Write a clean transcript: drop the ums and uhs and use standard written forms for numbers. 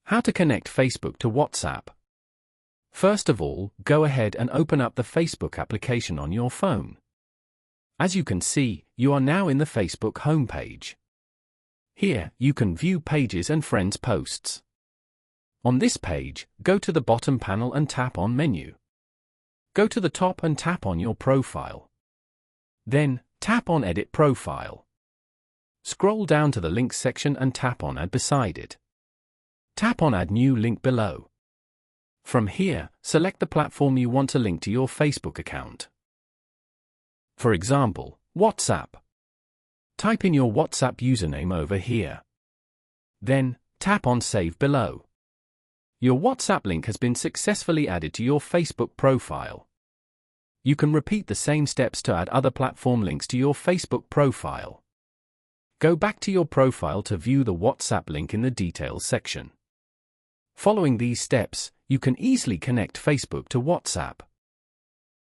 How to connect Facebook to WhatsApp. First of all, go ahead and open up the Facebook application on your phone. As you can see, you are now in the Facebook homepage. Here, you can view pages and friends' posts. On this page, go to the bottom panel and tap on Menu. Go to the top and tap on your profile. Then, tap on Edit Profile. Scroll down to the Links section and tap on Add beside it. Tap on Add New Link below. From here, select the platform you want to link to your Facebook account. For example, WhatsApp. Type in your WhatsApp username over here. Then, tap on Save below. Your WhatsApp link has been successfully added to your Facebook profile. You can repeat the same steps to add other platform links to your Facebook profile. Go back to your profile to view the WhatsApp link in the Details section. Following these steps, you can easily connect Facebook to WhatsApp.